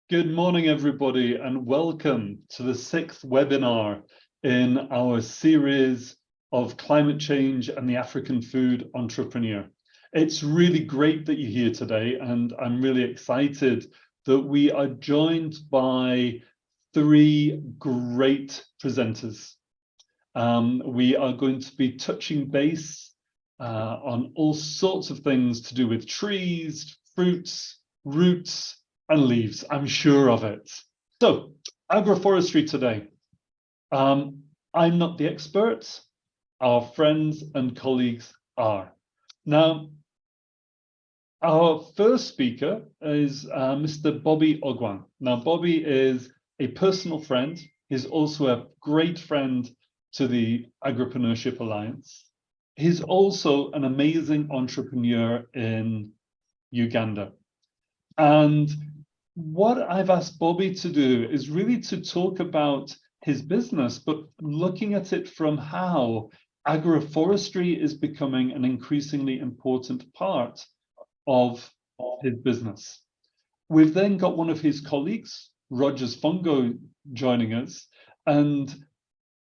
Good morning, everybody, and welcome to the 6th webinar in our series of climate change and the African food entrepreneur. It's really great that you're here today, and I'm really excited that we are joined by three great presenters. We are going to be touching base on all sorts of things to do with trees, fruits, roots, and leaves. I'm sure of it. So, agroforestry today. I'm not the expert. Our friends and colleagues are. Now, our first speaker is Mr. Bobby Ogwan. Now, Bobby is a personal friend. He's also a great friend to the Agripreneurship Alliance. He's also an amazing entrepreneur in Uganda. And what I've asked Bobby to do is really to talk about his business, but looking at it from how agroforestry is becoming an increasingly important part of his business. We've then got one of his colleagues, Rogers Fungo, joining us, and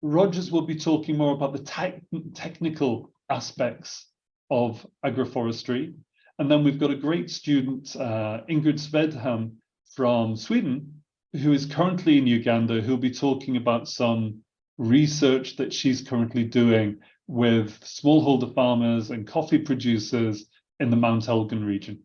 Rogers will be talking more about the technical aspects of agroforestry. And then we've got a great student, Ingrid Svedham from Sweden, who is currently in Uganda, who'll be talking about some research that she's currently doing with smallholder farmers and coffee producers in the Mount Elgin region.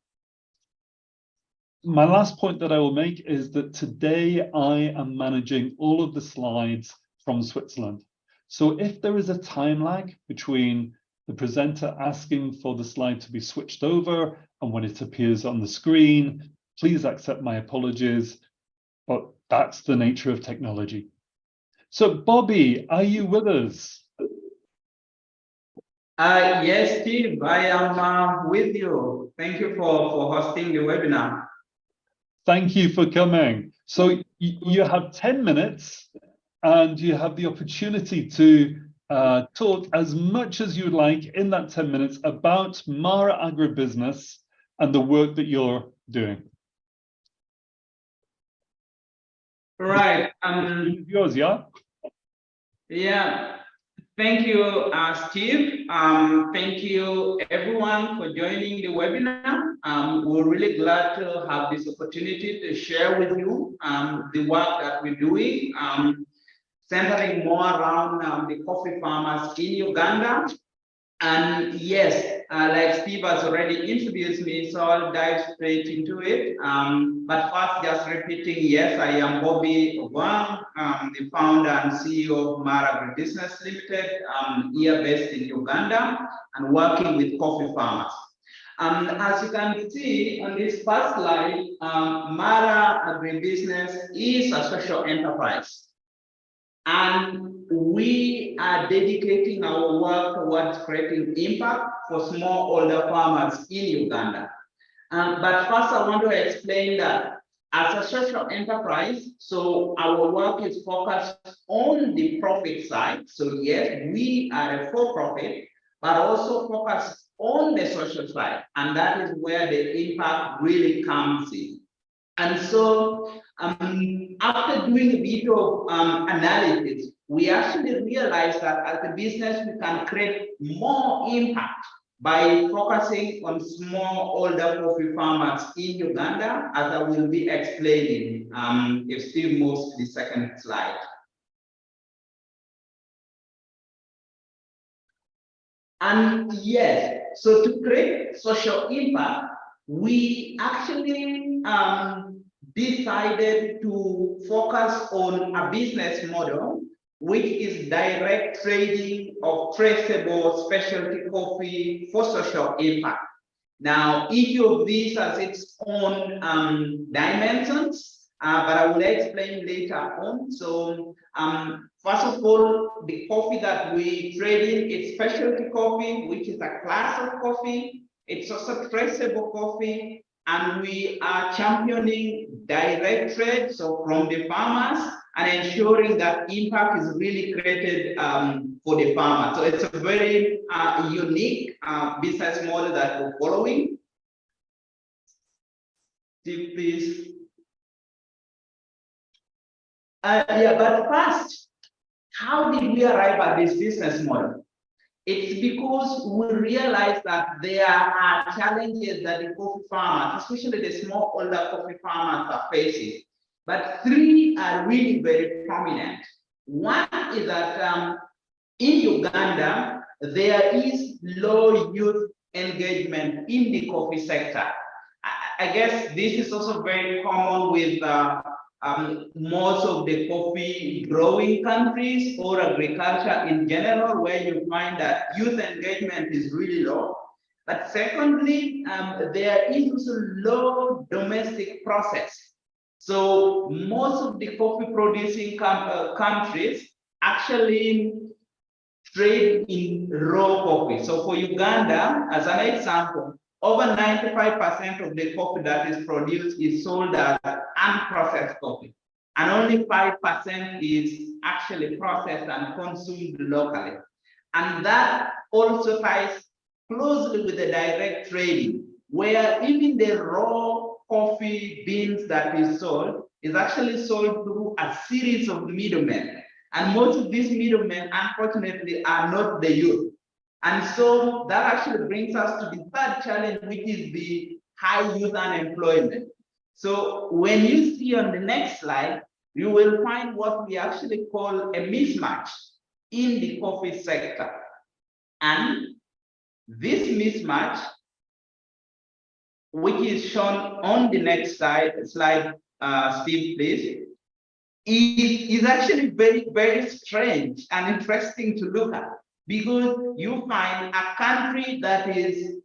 My last point that I will make is that today I am managing all of the slides from Switzerland. So if there is a time lag between the presenter asking for the slide to be switched over and when it appears on the screen, please accept my apologies, but that's the nature of technology. So Bobby, are you with us? Yes, Steve, I am with you. Thank you for hosting the webinar. Thank you for coming. So you have 10 minutes and you have the opportunity to talk as much as you'd like in that 10 minutes about Mara Agribusiness and the work that you're doing. Right. Yours, yeah? Yeah. Thank you, Steve. Thank you, everyone, for joining the webinar. We're really glad to have this opportunity to share with you the work that we're doing, centering more around the coffee farmers in Uganda. And yes, like Steve has already introduced me, so I'll dive straight into it. But first, just repeating, yes, I am Bobby Ogwan, the founder and CEO of Mara Agribusiness Limited, here based in Uganda and working with coffee farmers. As you can see on this first slide, Mara Agribusiness is a social enterprise. And we are dedicating our work towards creating impact for smallholder farmers in Uganda. But first, I want to explain that as a social enterprise, so our work is focused on the profit side. So yes, we are a for-profit, but also focused on the social side. And that is where the impact really comes in. And so after doing a bit of analysis, we actually realized that as a business, we can create more impact by focusing on smallholder coffee farmers in Uganda, as I will be explaining if Steve moves to the second slide. And yes, so to create social impact, we actually decided to focus on a business model which is direct trading of traceable specialty coffee for social impact. Now, each of these has its own dimensions, but I will explain later on. So, first of all, the coffee that we trade in is specialty coffee, which is a class of coffee. It's also traceable coffee, and we are championing direct trade, so from the farmers, and ensuring that impact is really created for the farmer. So it's a very unique business model that we're following. Steve, please. Yeah, but first, how did we arrive at this business model? It's because we realize that there are challenges that the coffee farmers, especially the smallholder coffee farmers, are facing. But three are really very prominent. One is that in Uganda, there is low youth engagement in the coffee sector. I guess this is also very common with most of the coffee growing countries or agriculture in general, where you find that youth engagement is really low. But secondly, there is also low domestic process. So most of the coffee producing countries actually trade in raw coffee. So for Uganda, as an example, over 95% of the coffee that is produced is sold as unprocessed coffee. And only 5% is actually processed and consumed locally. And that also ties closely with the direct trading, where even the raw coffee beans that is sold is actually sold through a series of middlemen. And most of these middlemen, unfortunately, are not the youth. And so that actually brings us to the third challenge, which is the high youth unemployment. So when you see on the next slide, you will find what we actually call a mismatch in the coffee sector. And this mismatch, which is shown on the next slide, Steve, please, is actually very, very strange and interesting to look at, because you find a country that is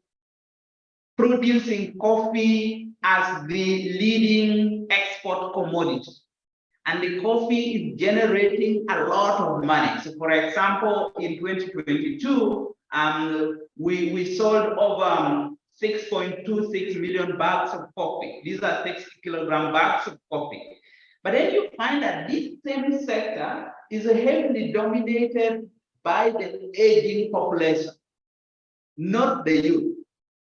producing coffee as the leading export commodity, and the coffee is generating a lot of money. So for example, in 2022, we sold over 6.26 million bags of coffee. These are 60-kilogram bags of coffee. But then you find that this same sector is heavily dominated by the aging population, not the youth.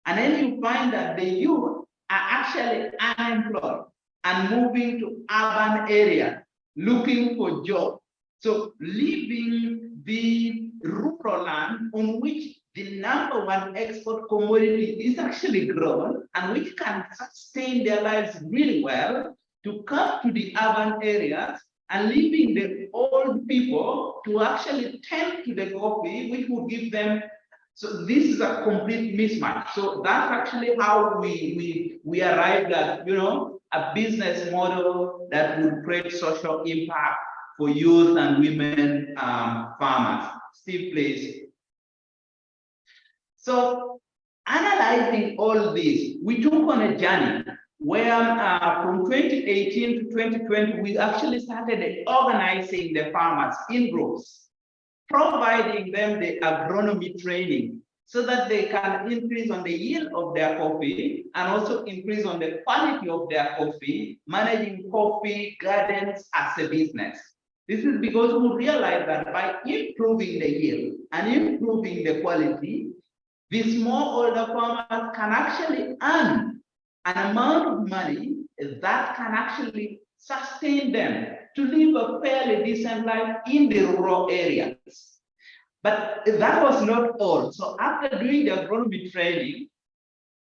And then you find that the youth are actually unemployed and moving to urban areas, looking for jobs. So leaving the rural land on which the #1 export commodity is actually grown and which can sustain their lives really well, to come to the urban areas and leaving the old people to actually tend to the coffee, which will give them. So this is a complete mismatch. So that's actually how we arrived at, a business model that would create social impact for youth and women farmers. Steve, please. So analyzing all this, we took on a journey where from 2018 to 2020, we actually started organizing the farmers in groups, providing them the agronomy training so that they can increase on the yield of their coffee and also increase on the quality of their coffee, managing coffee gardens as a business. This is because we realize that by improving the yield and improving the quality, the smallholder farmers can actually earn an amount of money that can actually sustain them to live a fairly decent life in the rural areas. But that was not all. So after doing the agronomy training,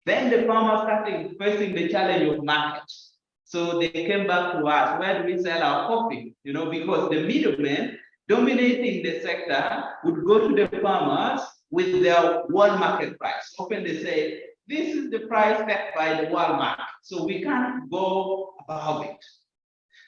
then the farmers started facing the challenge of markets. So they came back to us, where do we sell our coffee? Because the middlemen dominating the sector would go to the farmers with their world market price. Often they say, this is the price set by the world market, so we can't go above it.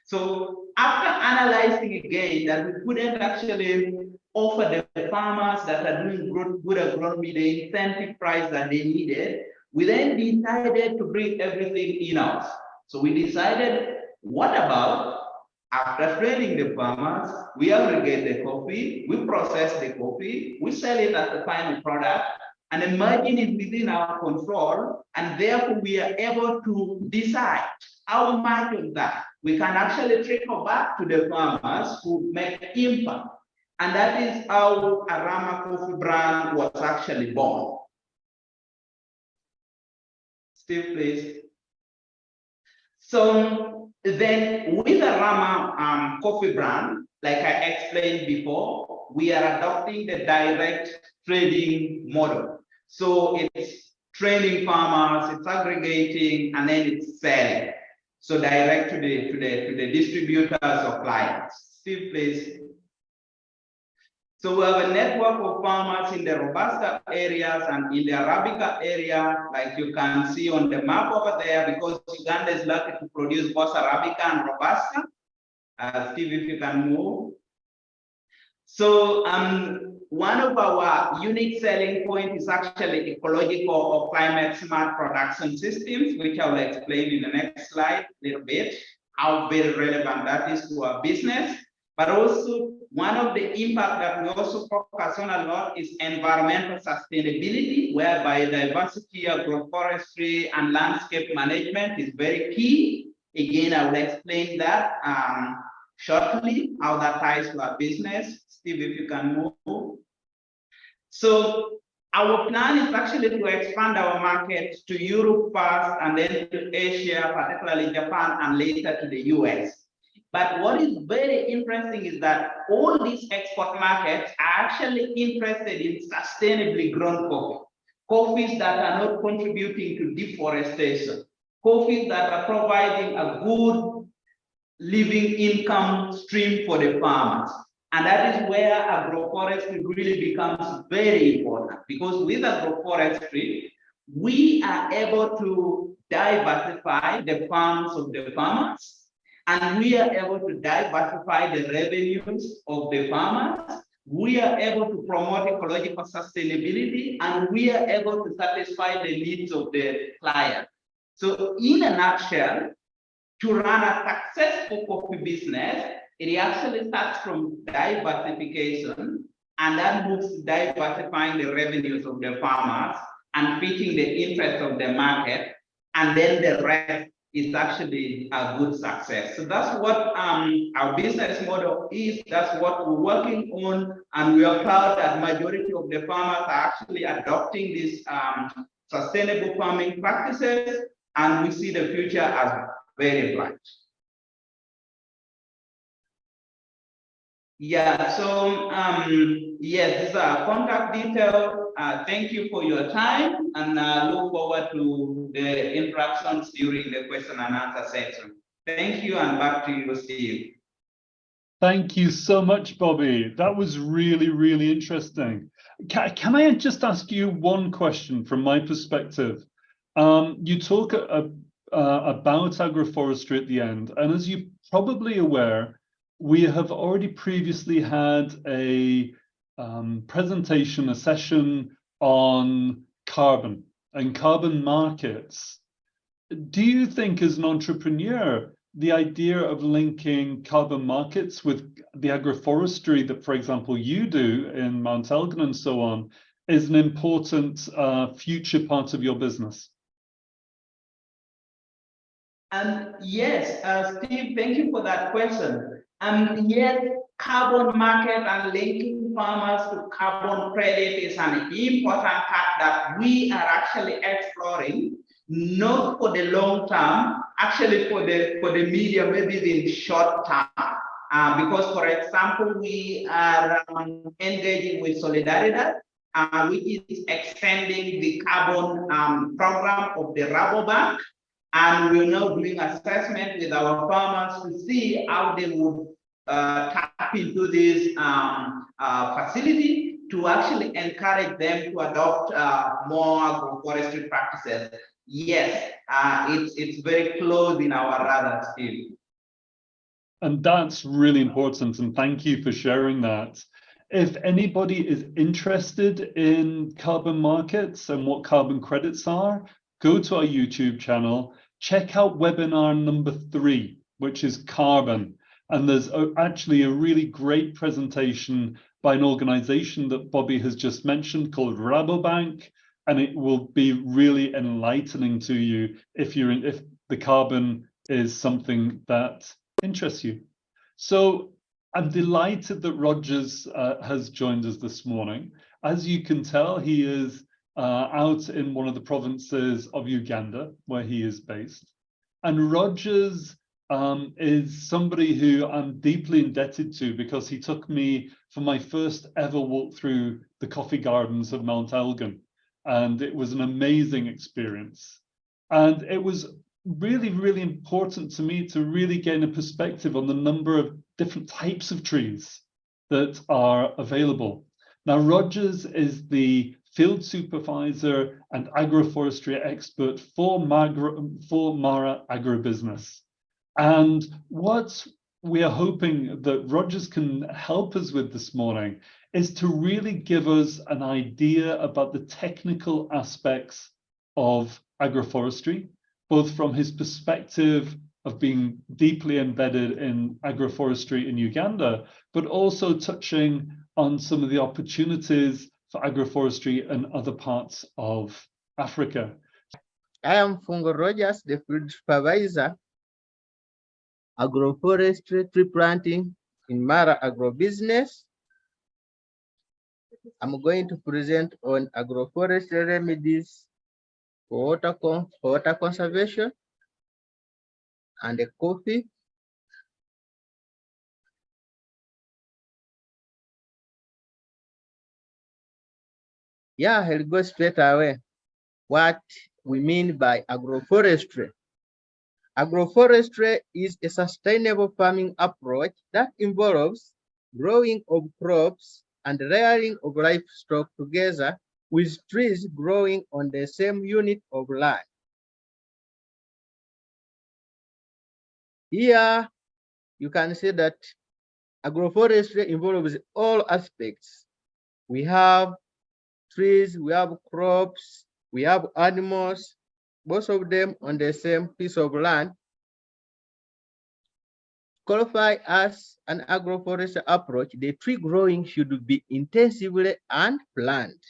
So after analyzing again that we couldn't actually offer the farmers that are doing good agronomy the incentive price that they needed, we then decided to bring everything in-house. So we decided, what about, after training the farmers, we aggregate the coffee, we process the coffee, we sell it as a final product, and the margin is within our control, and therefore we are able to decide how much of that we can actually trickle back to the farmers who make impact. And that is how Arama Coffee brand was actually born. Steve, please. So Then with the Rama coffee brand, like I explained before, we are adopting the direct trading model. So it's training farmers, it's aggregating, and then it's selling. So direct to the distributors or clients. Steve, please. So we have a network of farmers in the Robusta areas and in the Arabica area, like you can see on the map over there, because Uganda is lucky to produce both Arabica and Robusta. Steve, if you can move. So one of our unique selling points is actually ecological or climate smart production systems, which I will explain in the next slide a little bit, how very relevant that is to our business. But also one of the impact that we also focus on a lot is environmental sustainability, where biodiversity, agroforestry, and landscape management is very key. Again, I will explain that shortly, how that ties to our business. Steve, if you can move. So our plan is actually to expand our market to Europe first, and then to Asia, particularly Japan, and later to the US. But what is very interesting is that all these export markets are actually interested in sustainably grown coffee. Coffees that are not contributing to deforestation. Coffees that are providing a good living income stream for the farmers. And that is where agroforestry really becomes very important, because with agroforestry, we are able to diversify the farms of the farmers, and we are able to diversify the revenues of the farmers. We are able to promote ecological sustainability, and we are able to satisfy the needs of the client. So in a nutshell, to run a successful coffee business, it actually starts from diversification, and that moves to diversifying the revenues of the farmers and fitting the interest of the market, and then the rest is actually a good success. So that's what our business model is. That's what we're working on, and we are proud that majority of the farmers are actually adopting these sustainable farming practices, and we see the future as very bright. Yeah, so yes, this is our contact detail. Thank you for your time, and look forward to the interactions during the question and answer section. Thank you, and back to you, Steve. Thank you so much, Bobby. That was really, really interesting. Can I just ask you one question from my perspective? You talk about agroforestry at the end, and as you're probably aware, we have already previously had a presentation, a session on carbon and carbon markets. Do you think, as an entrepreneur, the idea of linking carbon markets with the agroforestry that, for example, you do in Mount Elgin and so on, is an important future part of your business? Yes, Steve, thank you for that question. Yes, carbon market and linking farmers to carbon credit is an important part that we are actually exploring, not for the long term, actually for the medium, maybe the short term. Because, for example, we are engaging with Solidaridad, which is extending the carbon program of the Rabobank. And we're now doing assessment with our farmers to see how they would tap into this facility to actually encourage them to adopt more agroforestry practices. Yes, it's very close in our radar still. And that's really important, and thank you for sharing that. If anybody is interested in carbon markets and what carbon credits are, go to our YouTube channel, check out webinar number 3, which is carbon. And there's actually a really great presentation by an organization that Bobby has just mentioned called Rabobank, and it will be really enlightening to you if the carbon is something that interests you. So I'm delighted that Rogers has joined us this morning. As you can tell, he is out in one of the provinces of Uganda, where he is based. And Rogers is somebody who I'm deeply indebted to, because he took me for my first ever walk through the coffee gardens of Mount Elgin. And it was an amazing experience. And it was really, really important to me to really gain a perspective on the number of different types of trees that are available. Now, Rogers is the field supervisor and agroforestry expert for Mara Agribusiness. And what we are hoping that Rogers can help us with this morning is to really give us an idea about the technical aspects of agroforestry, both from his perspective of being deeply embedded in agroforestry in Uganda, but also touching on some of the opportunities for agroforestry in other parts of Africa. I am Fungo Rogers, the field supervisor, agroforestry tree planting in Mara Agribusiness. I'm going to present on agroforestry remedies for water conservation and coffee. Yeah, I'll go straight away. What we mean by agroforestry. Agroforestry is a sustainable farming approach that involves growing of crops and rearing of livestock together with trees growing on the same unit of land. Here, you can see that agroforestry involves all aspects. We have trees, we have crops, we have animals, both of them on the same piece of land. Qualify as an agroforestry approach, the tree growing should be intensively and planned.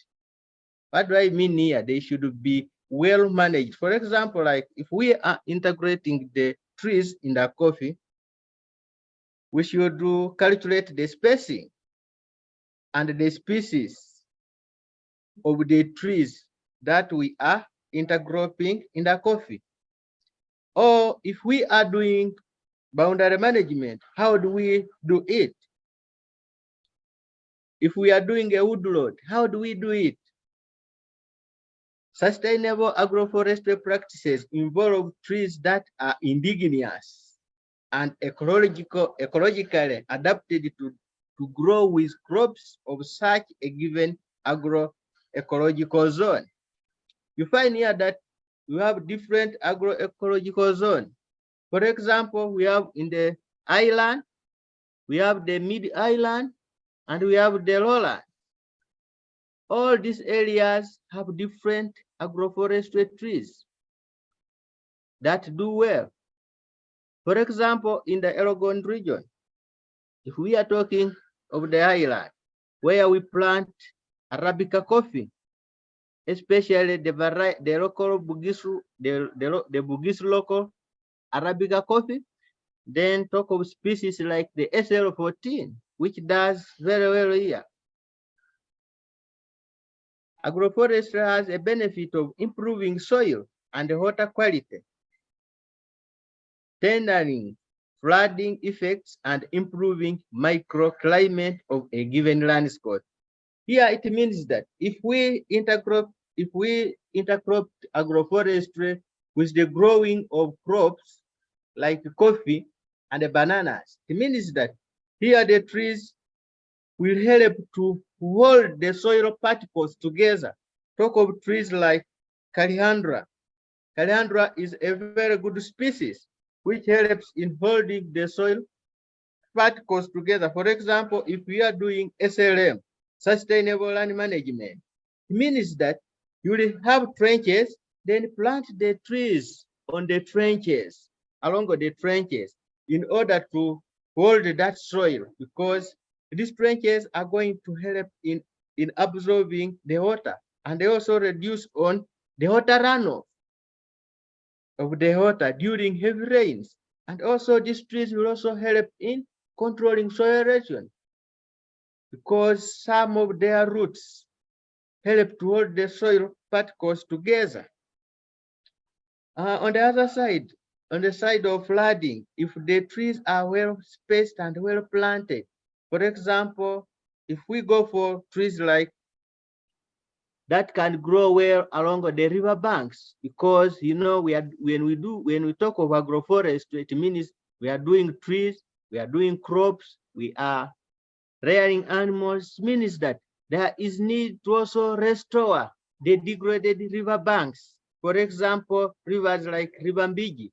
What do I mean here? They should be well managed. For example, like if we are integrating the trees in the coffee, we should calculate the spacing and the species of the trees that we are intergrouping in the coffee. Or if we are doing boundary management, how do we do it? If we are doing a woodlot, how do we do it? Sustainable agroforestry practices involve trees that are indigenous and ecologically adapted to grow with crops of such a given agroecological zone. You find here that we have different agroecological zones. For example, we have in the island, we have the mid-island, and we have the lowland. All these areas have different agroforestry trees that do well. For example, in the Elgon region, if we are talking of the island, where we plant Arabica coffee, especially the local Bugisu, the Bugisu local Arabica coffee, then talk of species like the SL14, which does very well here. Agroforestry has a benefit of improving soil and water quality, tendering flooding effects, and improving microclimate of a given landscape. Here it means that if we intercrop agroforestry with the growing of crops like coffee and bananas, it means that here the trees will help to hold the soil particles together. Talk of trees like Caliandra. Caliandra is a very good species which helps in holding the soil particles together. For example, if we are doing SLM, sustainable land management, it means that you will have trenches, then plant the trees on the trenches, along the trenches, in order to hold that soil, because these trenches are going to help in absorbing the water, and they also reduce on the water runoff of the water during heavy rains. And also these trees will also help in controlling soil erosion, because some of their roots help to hold the soil particles together. On the other side, on the side of flooding if the trees are well spaced and well planted. For example, if we go for trees like that can grow well along the river banks, because you know when we talk of agroforestry, it means we are doing trees, we are doing crops, we are rearing animals, means that there is need to also restore the degraded river banks. For example, rivers like River Mbiji,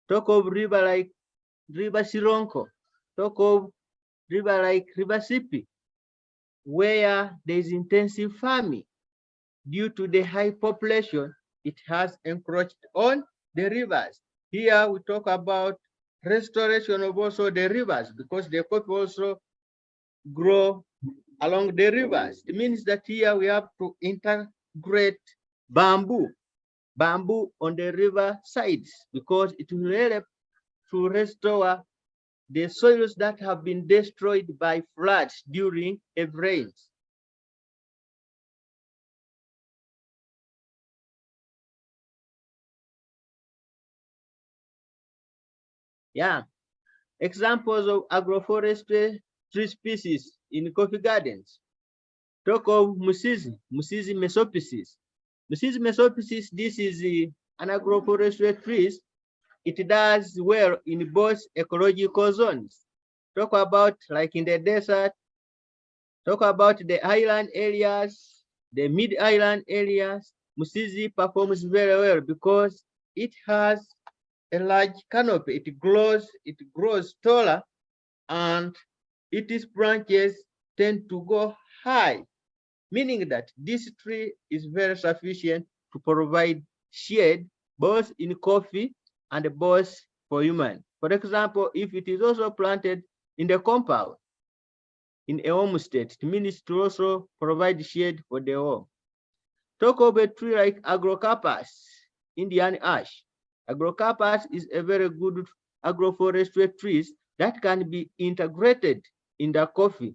talk of river like River Sironko, talk of river like River Sipi, where there is intensive farming. Due to the high population, it has encroached on the rivers. Here we talk about restoration of also the rivers, because the coffee also grow along the rivers. It means that here we have to integrate bamboo on the river sides, because it will help to restore the soils that have been destroyed by floods during heavy rains. Yeah, examples of agroforestry tree species in coffee gardens. Talk of Musizi mesophysis. Musizi mesophysis, this is an agroforestry trees. It does well in both ecological zones. Talk about like in the desert, talk about the island areas, the mid-island areas. Musizi performs very well because it has a large canopy. It grows taller, and its branches tend to go high, meaning that this tree is very sufficient to provide shade both in coffee and both for human. For example, if it is also planted in the compound, in a homestead, it means to also provide shade for the home. Talk of a tree like Agrocarpus, Indian ash. Agrocarpus is a very good agroforestry tree that can be integrated in the coffee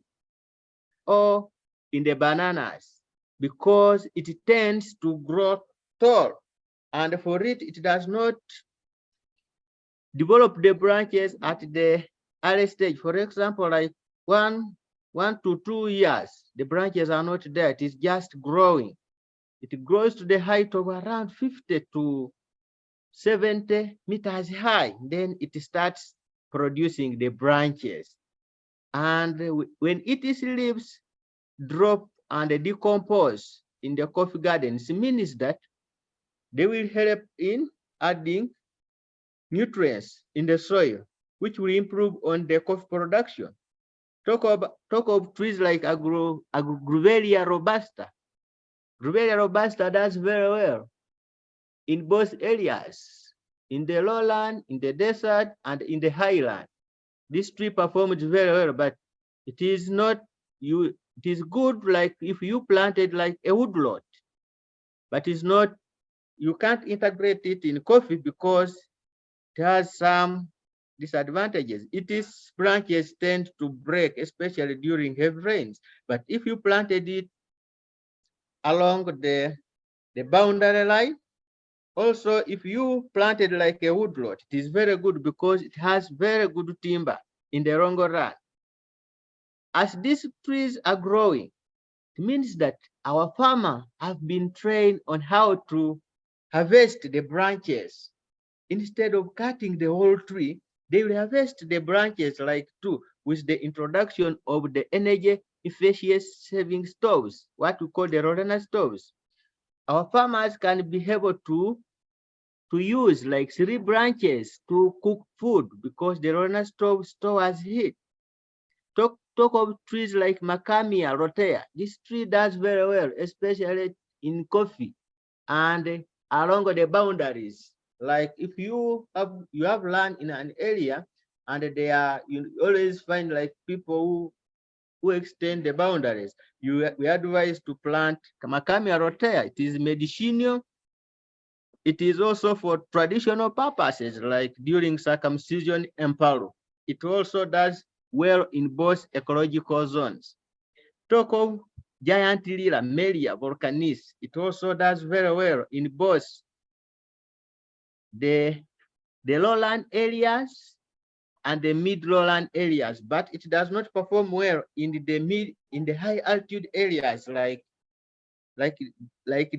or in the bananas, because it tends to grow tall, and for it does not develop the branches at the early stage. For example, like one to 2 years, the branches are not there, it is just growing. It grows to the height of around 50 to 70 meters high. Then it starts producing the branches. And when its leaves drop and decompose in the coffee gardens, it means that they will help in adding nutrients in the soil, which will improve on the coffee production. Talk of trees like Grevillea robusta. Grevillea robusta does very well in both areas, in the lowland, in the desert, and in the highland. This tree performs very well, but it is not it is good like if you planted like a woodlot, but it's not, you can't integrate it in coffee because it has some disadvantages. Its branches tend to break, especially during heavy rains. But if you planted it along the boundary line, also if you planted like a woodlot, it is very good because it has very good timber in the long run. As these trees are growing, it means that our farmers have been trained on how to harvest the branches. Instead of cutting the whole tree, they will harvest the branches like two, with the introduction of the energy efficient saving stoves, what we call the Rolena stoves. Our farmers can be able to use like 3 branches to cook food because the Rolena stove stores heat. Talk of trees like Macamia rotea. This tree does very well, especially in coffee and along the boundaries. Like if you have land in an area and you always find like people who extend the boundaries. We advise to plant Macamia rotea. It is medicinal. It is also for traditional purposes, like during circumcision and Palu. It also does well in both ecological zones. Talk of giant lila, Melia volcanis. It also does very well in both the lowland areas and the mid-lowland areas, but it does not perform well in the high altitude areas like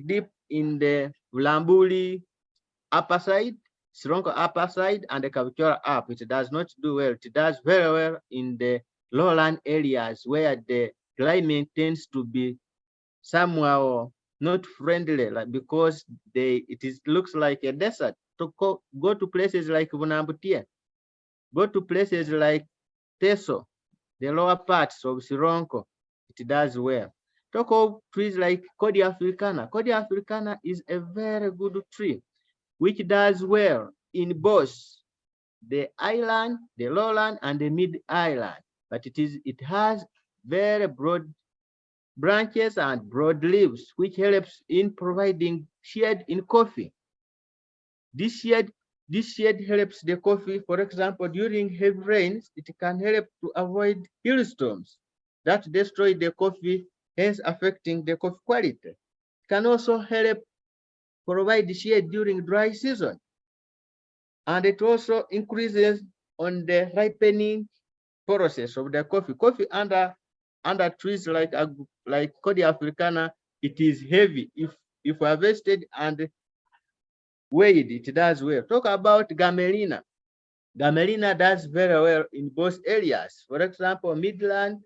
deep in the Vulambuli upper side, Sironko upper side, and the Kavichora up. It does not do well. It does very well in the lowland areas where the climate tends to be somehow not friendly, like because looks like a desert. To go to places like Vunambutia, go to places like Teso, the lower parts of Sironko, it does well. Talk of trees like Codi africana. Codi africana is a very good tree, which does well in both the island, the lowland, and the mid-island. But it has very broad branches and broad leaves, which helps in providing shade in coffee. This shade helps the coffee. For example, during heavy rains, it can help to avoid hailstorms that destroy the coffee, hence affecting the coffee quality. It can also help provide shade during dry season. And it also increases on the ripening process of the coffee. Coffee under trees like Codi africana, it is heavy. If harvested and weighed, it does well. Talk about Gamelina. Gamelina does very well in both areas. For example, midland,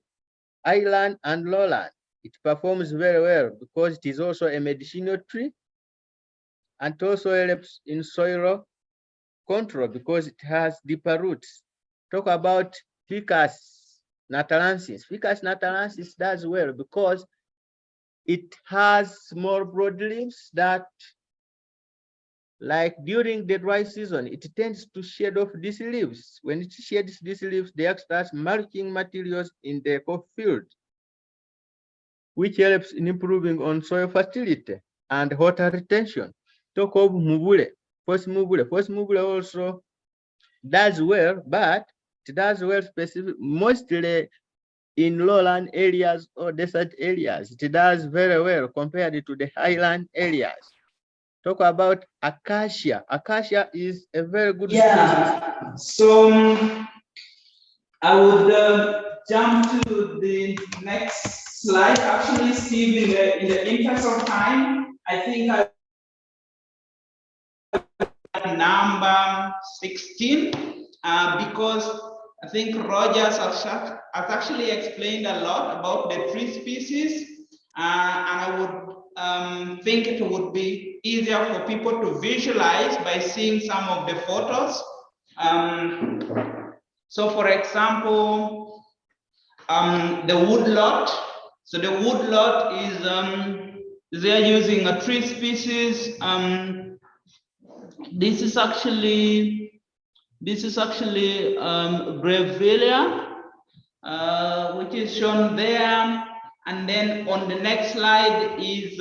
island, and lowland. It performs very well because it is also a medicinal tree, and it also helps in soil control because it has deeper roots. Talk about Ficus natalensis. Ficus natalensis does well because it has small broad leaves that, like during the dry season, it tends to shed off these leaves. When it sheds these leaves, they act as mulching materials in the coffee field, which helps in improving on soil fertility and water retention. Talk of Mubule. First Mubule also does well, but it does well mostly in lowland areas or desert areas. It does very well compared to the highland areas. Talk about acacia. Acacia is a very good species. So I would jump to the next slide. Actually, Steve, in the interest of time, I think number 16, because I think Rogers has actually explained a lot about the tree species, and I would think it would be easier for people to visualize by seeing some of the photos. So for example, the woodlot. So the woodlot is they're using a tree species. This is actually Grevillea, which is shown there. And then on the next slide is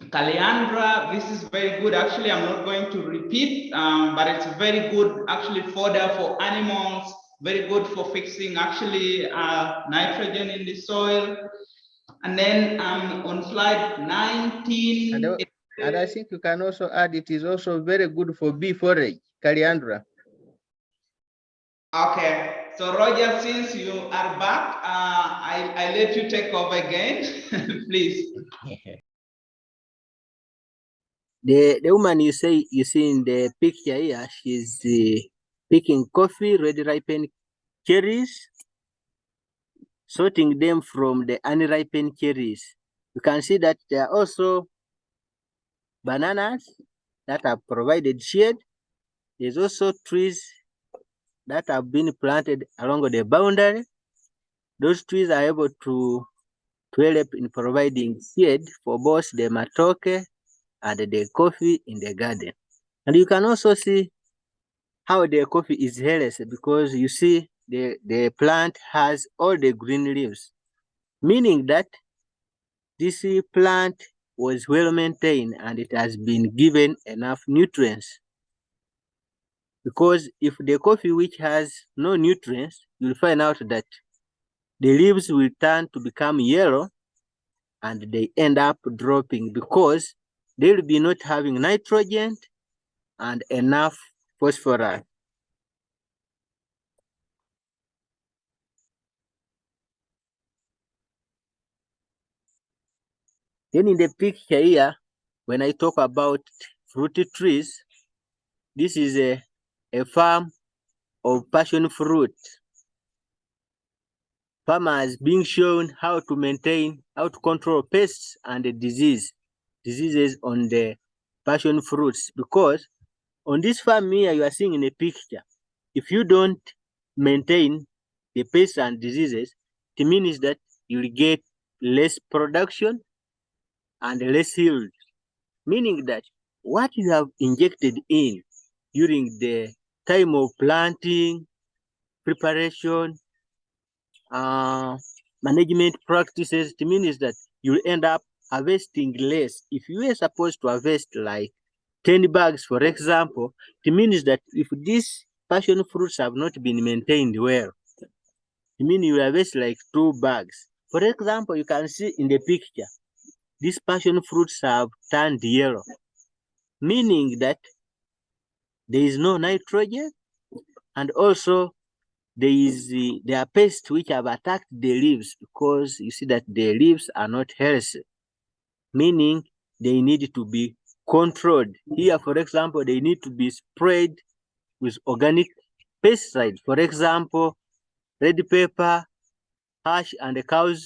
Caliandra. This is very good. Actually, I'm not going to repeat, but it's very good actually fodder for animals, very good for fixing actually nitrogen in the soil. And then on slide 19. And I think you can also add, it is also very good for bee forage, Caliandra. Okay, so Roger, since you are back, I let you take over again, please. The woman you see in the picture here, she's picking coffee, ready ripened cherries, sorting them from the unripened cherries. You can see that there are also bananas that have provided shade. There's also trees that have been planted along the boundary. Those trees are able to help in providing shade for both the matoke and the coffee in the garden. And you can also see how the coffee is healthy because you see the plant has all the green leaves, meaning that this plant was well maintained and it has been given enough nutrients. Because if the coffee which has no nutrients, you'll find out that the leaves will turn to become yellow and they end up dropping because they will be not having nitrogen and enough phosphorus. Then in the picture here, when I talk about fruity trees, this is a farm of passion fruit. Farmers being shown how to maintain, how to control pests and diseases on the passion fruits. Because on this farm here you are seeing in a picture, if you don't maintain the pests and diseases, it means that you will get less production and less yield. Meaning that what you have injected in during the time of planting, preparation, management practices, it means that you end up harvesting less. If you were supposed to harvest like 10 bags, for example, it means that if these passion fruits have not been maintained well, it means you harvest like 2 bags. For example, you can see in the picture, these passion fruits have turned yellow, meaning that there is no nitrogen, and also there are pests which have attacked the leaves, because you see that the leaves are not healthy, meaning they need to be controlled. Here, for example, they need to be sprayed with organic pesticides. For example, red pepper, ash and the cow's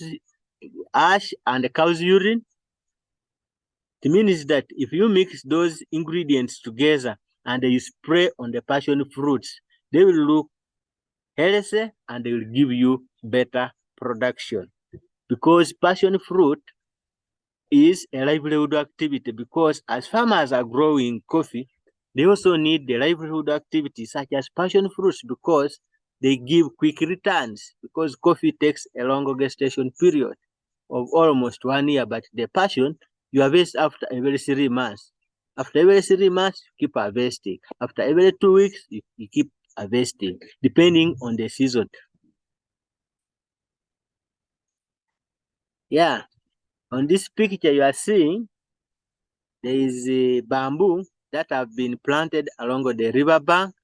urine. It means that if you mix those ingredients together and you spray on the passion fruits, they will look healthy and they will give you better production. Because passion fruit is a livelihood activity, because as farmers are growing coffee, they also need the livelihood activities such as passion fruits, because they give quick returns, because coffee takes a long gestation period of almost 1 year, but the passion you harvest after every 3 months. After every 3 months, you keep harvesting. After every 2 weeks, you keep harvesting, depending on the season. Yeah, on this picture you are seeing, there is a bamboo that have been planted along the river bank.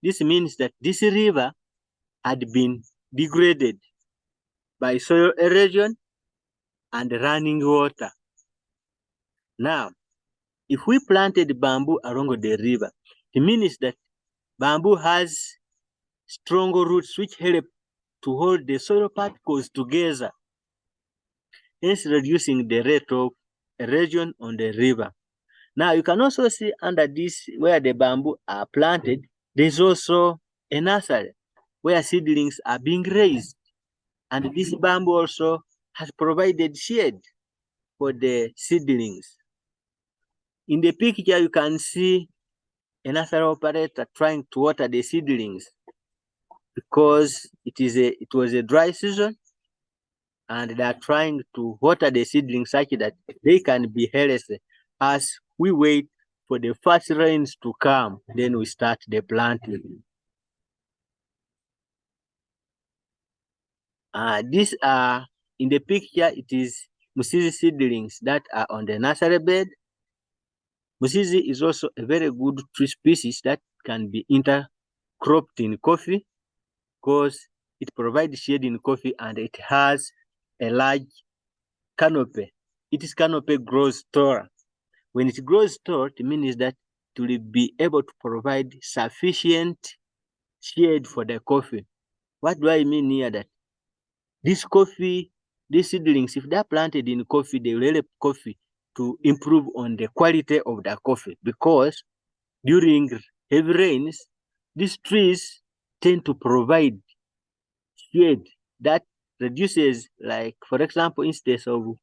This means that this river had been degraded by soil erosion and running water. Now, if we planted bamboo along the river, it means that bamboo has strong roots which help to hold the soil particles together, hence reducing the rate of erosion on the river. Now, you can also see under this, where the bamboo are planted, there's also a nursery where seedlings are being raised. And this bamboo also has provided shade for the seedlings. In the picture, you can see a nursery operator trying to water the seedlings, because it was a dry season, and they are trying to water the seedlings such that they can be healthy as we wait for the first rains to come, then we start the planting. These are, in the picture, it is Musizi seedlings that are on the nursery bed. Musizi is also a very good tree species that can be intercropped in coffee, because it provides shade in coffee and it has a large canopy. Its canopy grows taller. When it grows tall, it means that it will be able to provide sufficient shade for the coffee. What do I mean here? That these seedlings, if they're planted in coffee, they will help coffee to improve on the quality of the coffee, because during heavy rains, these trees tend to provide shade that reduces, like, for example, instead of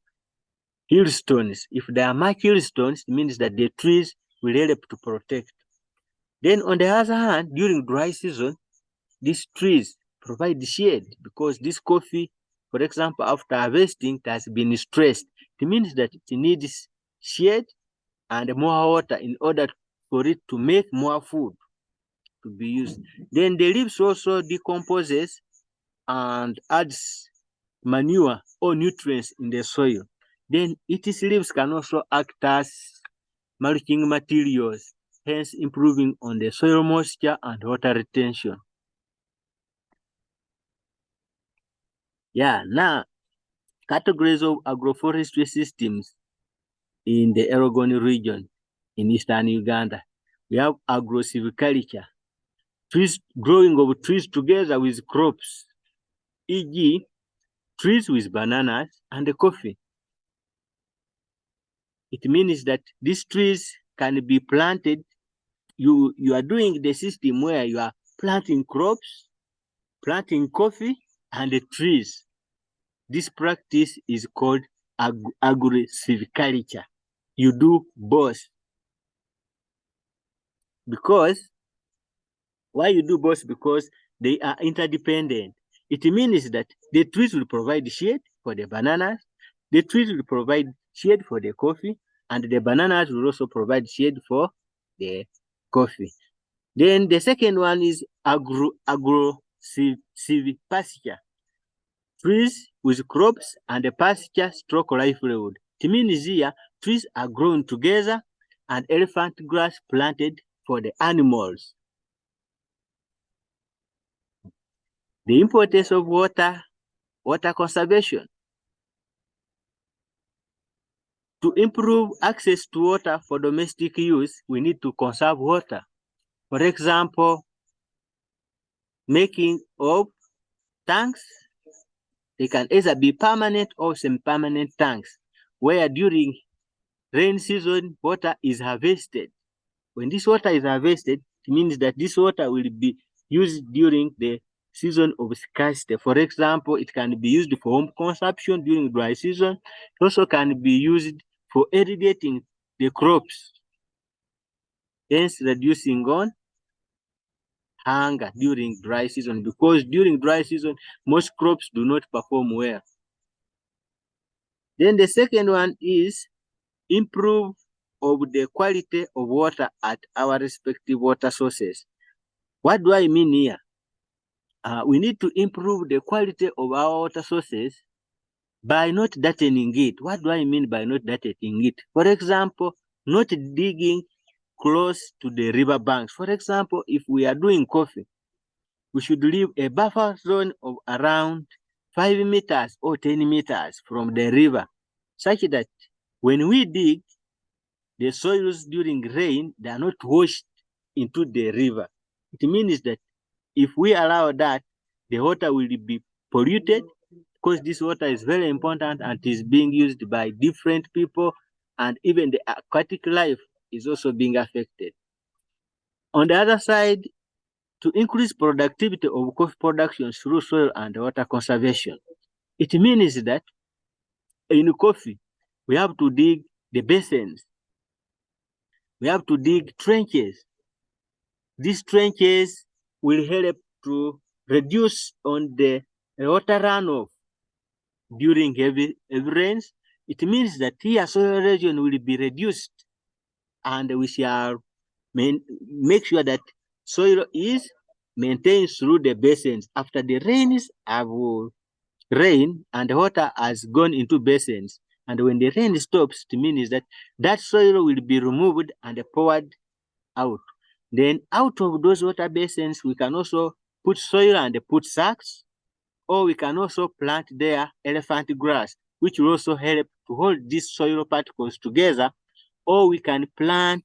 hailstones. If there are much hailstones, it means that the trees will help to protect. Then on the other hand, during dry season, these trees provide shade, because this coffee, for example, after harvesting, it has been stressed. It means that it needs shade and more water in order for it to make more food to be used. Then the leaves also decomposes and adds manure or nutrients in the soil. Then its leaves can also act as mulching materials hence improving on the soil moisture and water retention. Yeah, now categories of agroforestry systems in the Oregon region in eastern Uganda. We have agro-silviculture, trees growing of trees together with crops, e.g., trees with bananas and coffee. It means that these trees can be planted. You are doing the system where you are planting crops, planting coffee, and the trees. This practice is called agro-silviculture. You do both. Because why you do both? Because they are interdependent. It means that the trees will provide shade for the bananas, the trees will provide shade for the coffee, and the bananas will also provide shade for the coffee. Then the second one is agro-silvipasture. Trees with crops and the pasture stroke livelihood. It means here trees are grown together and elephant grass planted for the animals. The importance of water conservation. To improve access to water for domestic use, we need to conserve water. For example, making of tanks. They can either be permanent or semi-permanent tanks, where during rain season, water is harvested. When this water is harvested, it means that this water will be used during the season of scarcity. For example, it can be used for home consumption during dry season. It also can be used for irrigating the crops, hence reducing on hunger during dry season, because during dry season, most crops do not perform well. Then the second one is improve of the quality of water at our respective water sources. What do I mean here? We need to improve the quality of our water sources by not dirtying it. What do I mean by not dirtying it? For example, not digging close to the river banks. For example, if we are doing coffee, we should leave a buffer zone of around 5 meters or 10 meters from the river, such that when we dig, the soils during rain, they are not washed into the river. It means that if we allow that, the water will be polluted, because this water is very important and is being used by different people, and even the aquatic life is also being affected. On the other side, to increase productivity of coffee production through soil and water conservation, it means that in coffee, we have to dig the basins. We have to dig trenches. These trenches will help to reduce on the water runoff during heavy rains. It means that here soil erosion will be reduced, and we shall make sure that soil is maintained through the basins. After the rains have rain and water has gone into basins, and when the rain stops, it means that that soil will be removed and poured out. Then out of those water basins, we can also put soil and put sacks, or we can also plant there elephant grass, which will also help to hold these soil particles together, or we can plant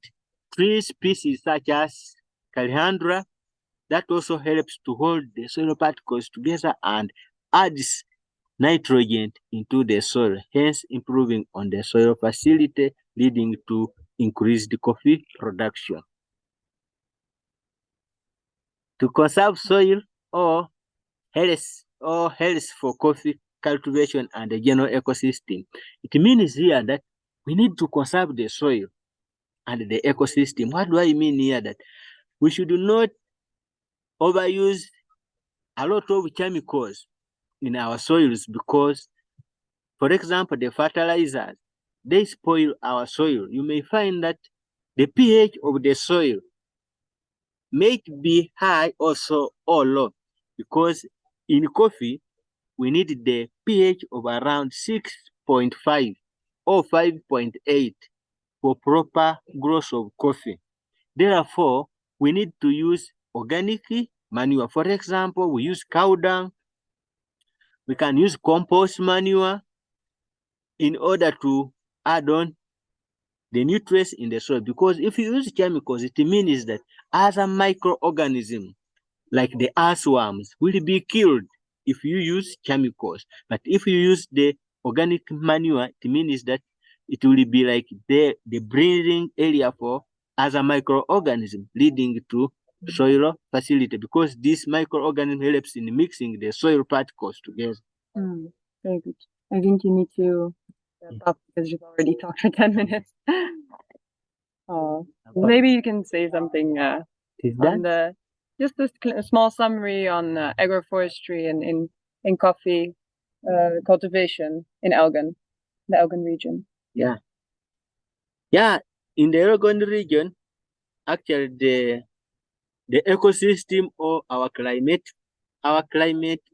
tree species such as calyandra that also helps to hold the soil particles together and adds nitrogen into the soil, hence improving on the soil facility, leading to increased coffee production. To conserve soil or health for coffee cultivation and the general ecosystem, it means here that we need to conserve the soil and the ecosystem. What do I mean here? That we should not overuse a lot of chemicals in our soils, because, for example, the fertilizers, they spoil our soil. You may find that the pH of the soil may be high also or low, because in coffee, we need the pH of around 6.5 or 5.8 for proper growth of coffee. Therefore, we need to use organic manure. For example, we use cow dung. We can use compost manure in order to add on the nutrients in the soil. Because if you use chemicals, it means that other microorganisms like the earthworms will be killed if you use chemicals. But if you use the organic manure, it means that it will be like the breeding area for other microorganisms, leading to soil facility, because this microorganism helps in mixing the soil particles together. Very good. I think you need to wrap up because you've already talked for 10 minutes. Maybe you can say something on the just a small summary on agroforestry and in coffee cultivation in Elgon, the Elgon region. Yeah. In the Elgon region, actually the ecosystem of our climate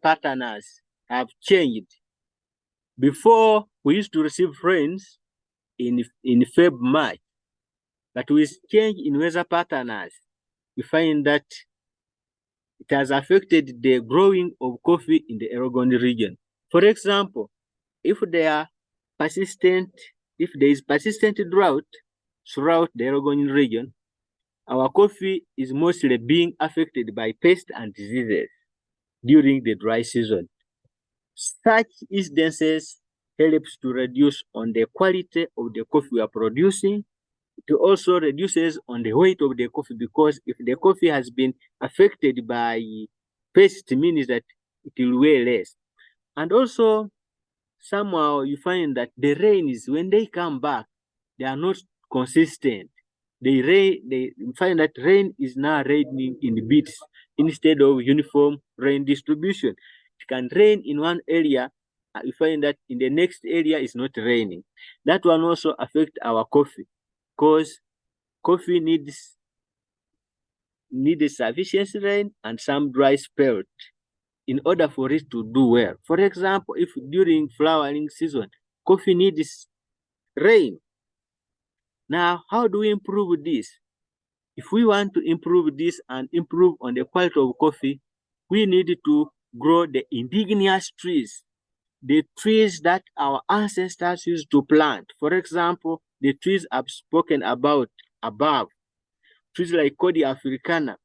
patterns have changed. Before, we used to receive rains in Feb, March, but with change in weather patterns, we find that it has affected the growing of coffee in the Elgon region. For example, if there is persistent drought throughout the Elgon region, our coffee is mostly being affected by pests and diseases during the dry season. Such incidences helps to reduce on the quality of the coffee we are producing. It also reduces on the weight of the coffee, because if the coffee has been affected by pests, it means that it will weigh less. And also, somehow you find that the rains, when they come back, they are not consistent. They find that rain is now raining in bits instead of uniform rain distribution. It can rain in one area, you find that in the next area is not raining. That one also affect our coffee, because coffee needs sufficient rain and some dry spell in order for it to do well. For example, if during flowering season, coffee needs rain. Now, how do we improve this? If we want to improve this and improve on the quality of coffee, we need to grow the indigenous trees, the trees that our ancestors used to plant. For example, the trees I've spoken about above, trees like Cordia africana,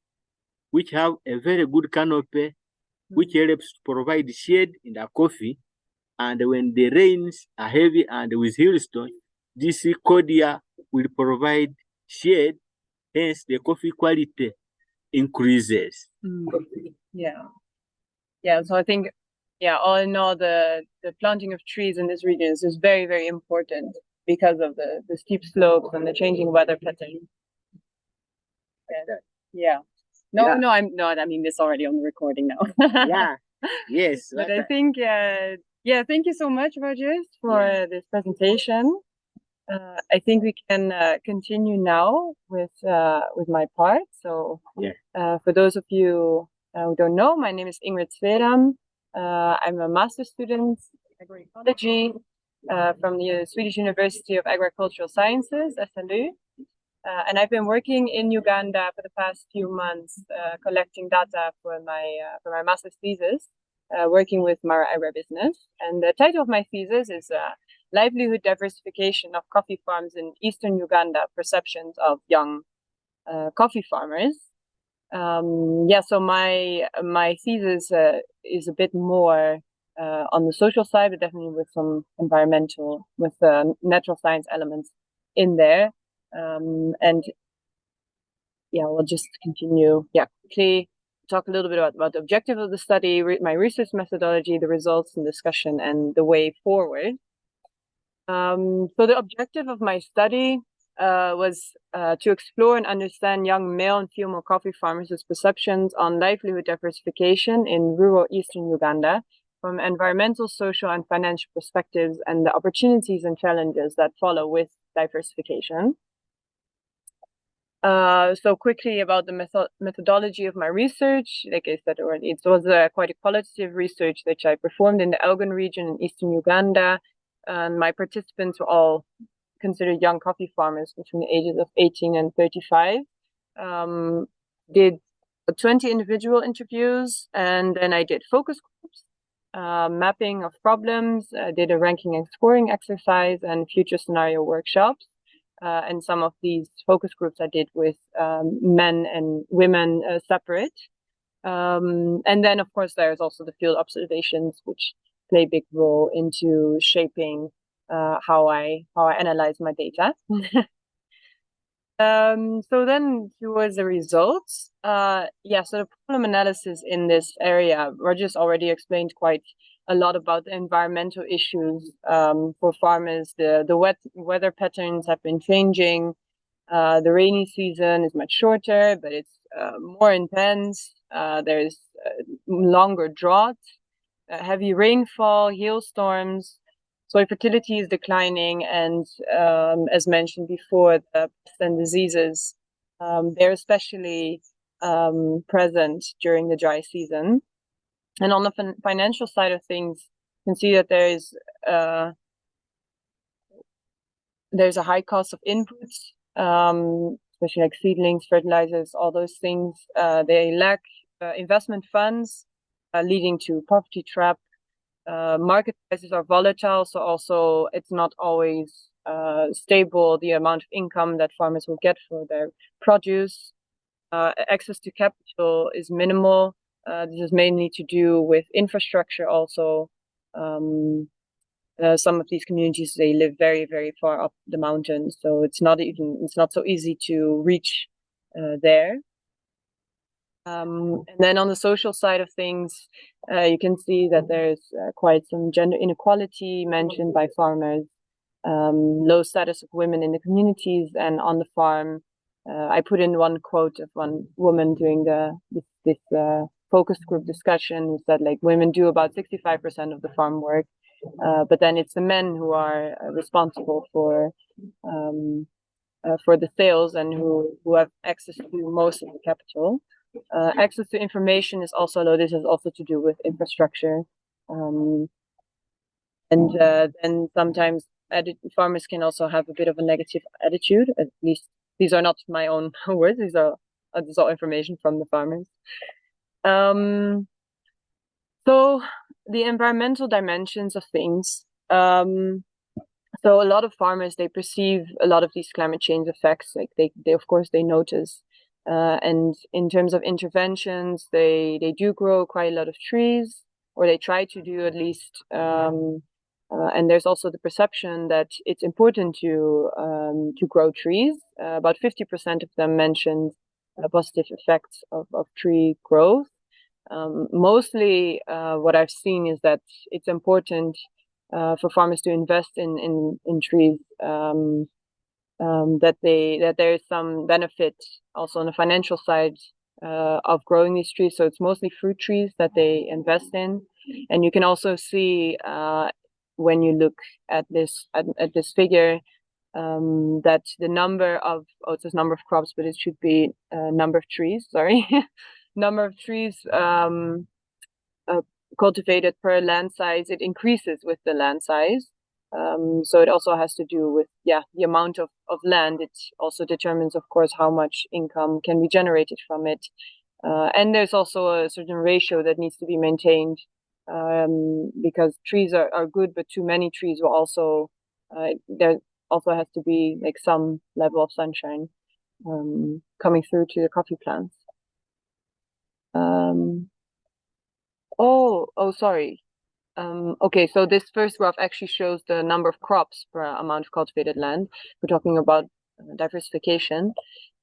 which have a very good canopy, which helps provide shade in the coffee. And when the rains are heavy and with hailstone, this Cordia will provide shade, hence the coffee quality increases. Yeah, so I think, all in all, the planting of trees in this region is very, very important because of the steep slopes and the changing weather pattern. I mean, it's already on the recording now. Yes. But I think, thank you so much, Rogers, for this presentation. I think we can continue now with my part. So, for those of you who don't know, my name is Ingrid Sveram. I'm a master's student in agroecology from the Swedish University of Agricultural Sciences, SLU. And I've been working in Uganda for the past few months, collecting data for my master's thesis, working with Mara Agribusiness. And the title of my thesis is Livelihood Diversification of Coffee Farms in Eastern Uganda, Perceptions of Young Coffee Farmers. So my thesis is a bit more on the social side, but definitely with some environmental, with natural science elements in there. We'll just continue. Quickly talk a little bit about the objective of the study, my research methodology, the results and discussion, and the way forward. So the objective of my study was to explore and understand young male and female coffee farmers' perceptions on livelihood diversification in rural Eastern Uganda from environmental, social, and financial perspectives, and the opportunities and challenges that follow with diversification. So quickly about the methodology of my research, like I said already, it was quite a qualitative research which I performed in the Elgon region in Eastern Uganda. And my participants were all considered young coffee farmers between the ages of 18 and 35. did 20 individual interviews, and then I did focus groups, mapping of problems, did a ranking and scoring exercise and future scenario workshops. And some of these focus groups I did with men and women separate. And then, of course, there's also the field observations, which play a big role into shaping how I analyze my data. So then towards the results, so the problem analysis in this area, Roger's already explained quite a lot about the environmental issues for farmers. The weather patterns have been changing. The rainy season is much shorter, but it's more intense. There's longer drought, heavy rainfall, hailstorms. Soil fertility is declining, and as mentioned before, the pests and diseases, they're especially present during the dry season. And on the financial side of things, you can see that there's a high cost of inputs, especially like seedlings, fertilizers, all those things. They lack investment funds, leading to poverty trap. Market prices are volatile, so also it's not always stable, the amount of income that farmers will get for their produce. Access to capital is minimal. This is mainly to do with infrastructure also. Some of these communities, they live very, very far up the mountains, so it's not so easy to reach there. And then on the social side of things, you can see that there's quite some gender inequality mentioned by farmers, low status of women in the communities and on the farm. I put in one quote of one woman during this focus group discussion who said, like, women do about 65% of the farm work, but then it's the men who are responsible for the sales and who have access to most of the capital. Access to information is also low. This has also to do with infrastructure. And sometimes farmers can also have a bit of a negative attitude. At least these are not my own words. This is all information from the farmers. So the environmental dimensions of things. So a lot of farmers, they perceive a lot of these climate change effects. Like they of course they notice. And in terms of interventions, they do grow quite a lot of trees, or they try to do at least. And there's also the perception that it's important to grow trees. About 50% of them mentioned positive effects of tree growth. Mostly, what I've seen is that it's important for farmers to invest in trees. That there is some benefit also on the financial side of growing these trees. So it's mostly fruit trees that they invest in, and you can also see when you look at this figure that the number of it says number of crops, but it should be number of trees. Sorry, number of trees cultivated per land size. It increases with the land size. So it also has to do with the amount of land. It also determines, of course, how much income can be generated from it. And there's also a certain ratio that needs to be maintained, because trees are good, but too many trees will also there also has to be like some level of sunshine coming through to the coffee plants. Sorry. Okay, so this first graph actually shows the number of crops per amount of cultivated land. We're talking about diversification.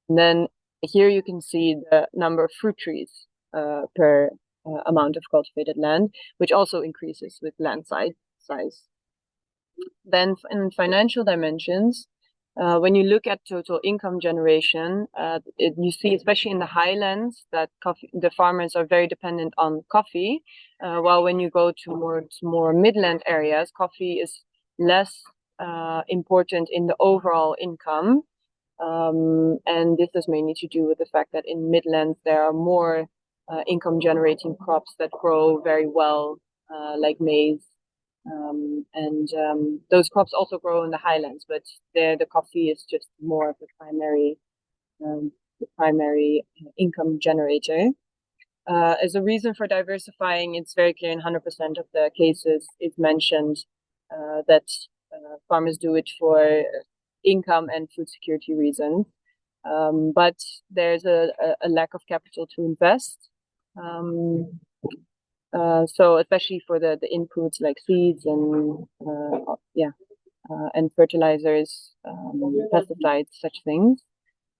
And then here you can see the number of fruit trees per amount of cultivated land, which also increases with land size. Then in financial dimensions, when you look at total income generation, you see, especially in the highlands, that the farmers are very dependent on coffee, while when you go towards more midland areas, coffee is less important in the overall income. And this is mainly to do with the fact that in midlands there are more income generating crops that grow very well, like maize. And those crops also grow in the highlands, but there the coffee is just more of the primary the primary income generator. As a reason for diversifying, it's very clear in 100% of the cases it's mentioned that farmers do it for income and food security reasons. But there's a lack of capital to invest. So especially for the inputs like seeds and and fertilizers, pesticides, such things.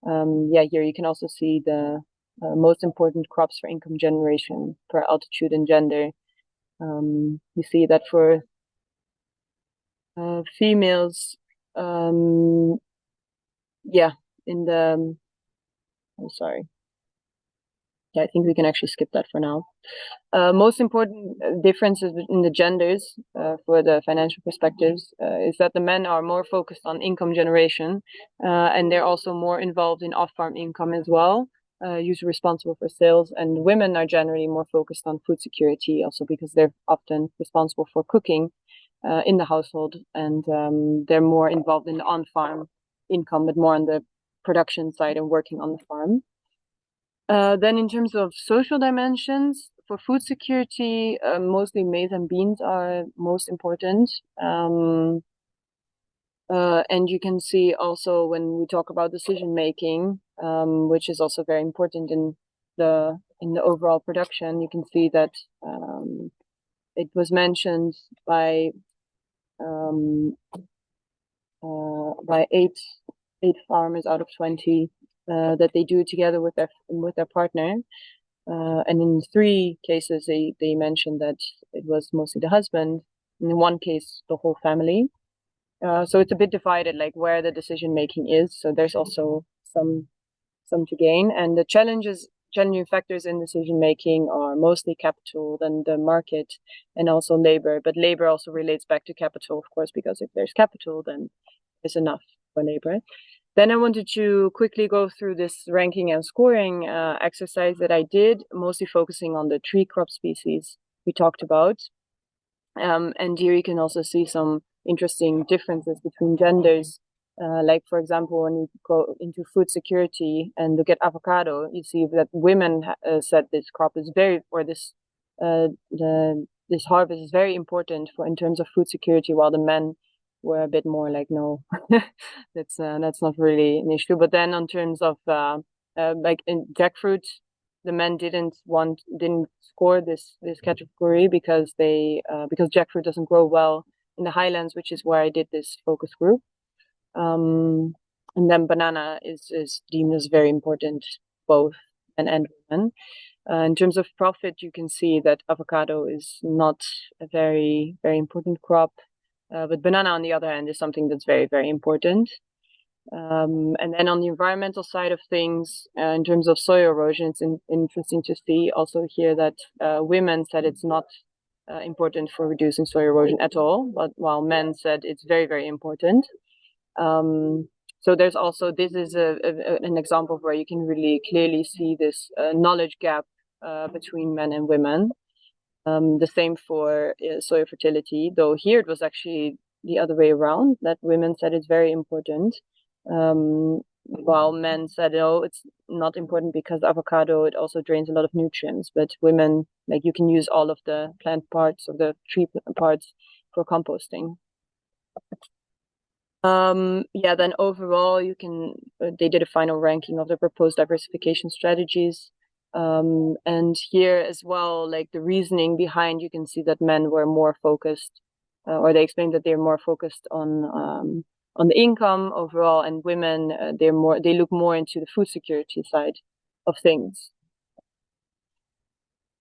Here you can also see the most important crops for income generation per altitude and gender. You see that for females, in the, I'm sorry. Yeah, I think we can actually skip that for now. Most important differences in the genders for the financial perspectives is that the men are more focused on income generation and they're also more involved in off-farm income as well, usually responsible for sales, and women are generally more focused on food security also because they're often responsible for cooking in the household, and they're more involved in the on-farm income but more on the production side and working on the farm. Then in terms of social dimensions, for food security, mostly maize and beans are most important. And you can see also when we talk about decision making, which is also very important in the overall production, you can see that it was mentioned by 8 farmers out of 20 that they do it together with their partner. And in 3 cases, they mentioned that it was mostly the husband. In 1 case, the whole family. So it's a bit divided, like where the decision making is. So there's also some to gain. And the challenging factors in decision making are mostly capital, then the market, and also labor. But labor also relates back to capital, of course, because if there's capital, then there's enough for labor. Then I wanted to quickly go through this ranking and scoring exercise that I did, mostly focusing on the tree crop species we talked about. And here you can also see some interesting differences between genders. Like, for example, when you go into food security and look at avocado, you see that women said this crop is this harvest is very important in terms of food security, while the men were a bit more like, no, that's not really an issue. But then in terms of like in jackfruit, the men didn't score this category because jackfruit doesn't grow well in the highlands, which is where I did this focus group. And then banana is deemed as very important, both men and women. In terms of profit, you can see that avocado is not a very, very important crop. But banana, on the other hand, is something that's very, very important. And then on the environmental side of things, in terms of soil erosion, it's interesting to see also here that women said it's not important for reducing soil erosion at all, but while men said it's very, very important. So there's also, this is an example where you can really clearly see this knowledge gap between men and women. The same for soil fertility, though here it was actually the other way around, that women said it's very important, while men said, oh, it's not important because avocado, it also drains a lot of nutrients, but women, like, you can use all of the plant parts or the tree parts for composting. Then overall, they did a final ranking of the proposed diversification strategies. And here as well, like the reasoning behind, you can see that men were more focused, or they explained that they're more focused on the income overall, and women, they look more into the food security side of things.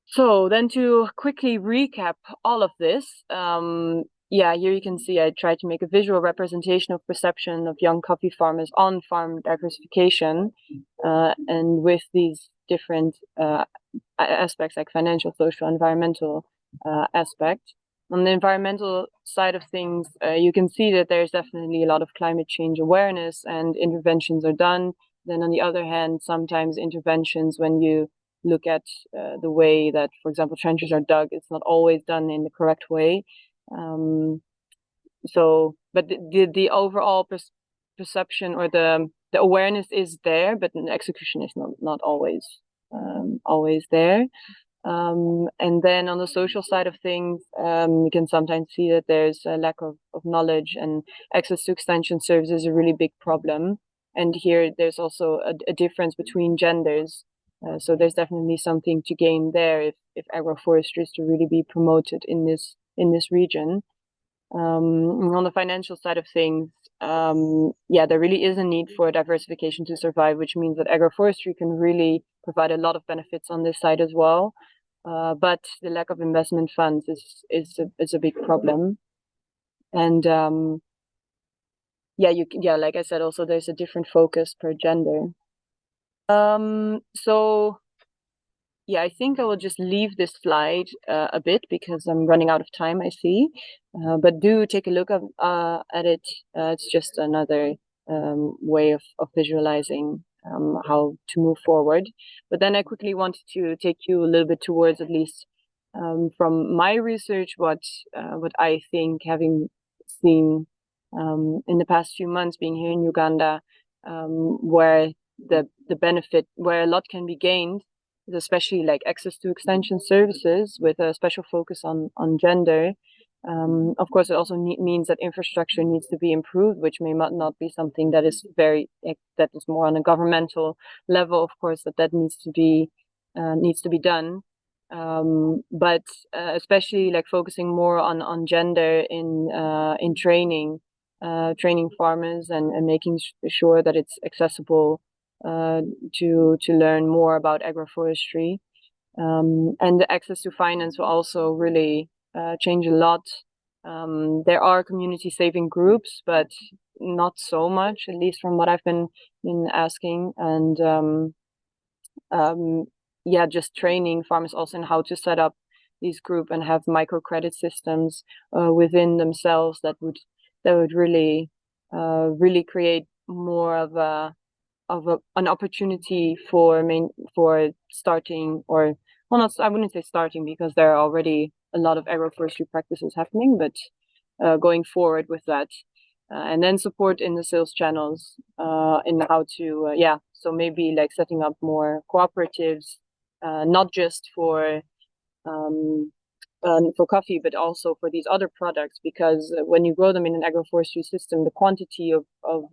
So then to quickly recap all of this, here you can see I tried to make a visual representation of perception of young coffee farmers on farm diversification, and with these different aspects like financial, social, environmental aspect. On the environmental side of things, you can see that there's definitely a lot of climate change awareness and interventions are done. Then on the other hand, sometimes interventions, when you look at the way that, for example, trenches are dug, it's not always done in the correct way. But the overall perception or the the awareness is there, but the execution is not always always there. And then on the social side of things, you can sometimes see that there's a lack of knowledge, and access to extension services is a really big problem. And here there's also a difference between genders. So there's definitely something to gain there if agroforestry is to really be promoted in this region. On the financial side of things, yeah, there really is a need for diversification to survive, which means that agroforestry can really provide a lot of benefits on this side as well. But the lack of investment funds is a big problem. And yeah, like I said, also there's a different focus per gender. So yeah, I think I will just leave this slide a bit because I'm running out of time, I see. But do take a look at it. It's just another way of visualizing how to move forward. But then I quickly wanted to take you a little bit towards, at least from my research, what I think, having seen in the past few months being here in Uganda, where the benefit, where a lot can be gained, especially like access to extension services with a special focus on gender. Of course, it also means that infrastructure needs to be improved, which may not be something that is that is more on a governmental level. Of course, that needs to be done. But especially like focusing more on gender in training farmers and making sure that it's accessible to learn more about agroforestry. And the access to finance will also really change a lot. There are community saving groups, but not so much, at least from what I've been asking. And yeah, just training farmers also in how to set up these group and have microcredit systems within themselves that would really create more of an opportunity for starting, or well, not, I wouldn't say starting, because there are already a lot of agroforestry practices happening, but going forward with that, and then support in the sales channels in how to so maybe like setting up more cooperatives, not just for coffee, but also for these other products, because when you grow them in an agroforestry system, the quantity of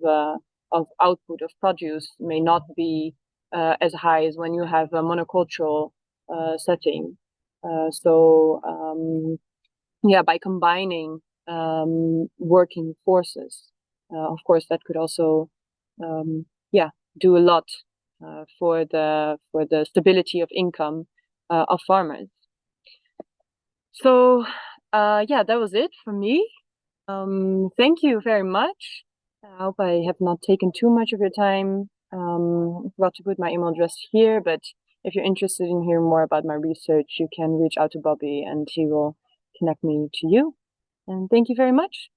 output of produce may not be as high as when you have a monocultural setting. So yeah, by combining working forces, of course, that could also do a lot for the stability of income of farmers. So yeah, that was it for me. Thank you very much. I hope I have not taken too much of your time. I forgot to put my email address here, but if you're interested in hearing more about my research, you can reach out to Bobby and he will connect me to you. And thank you very much.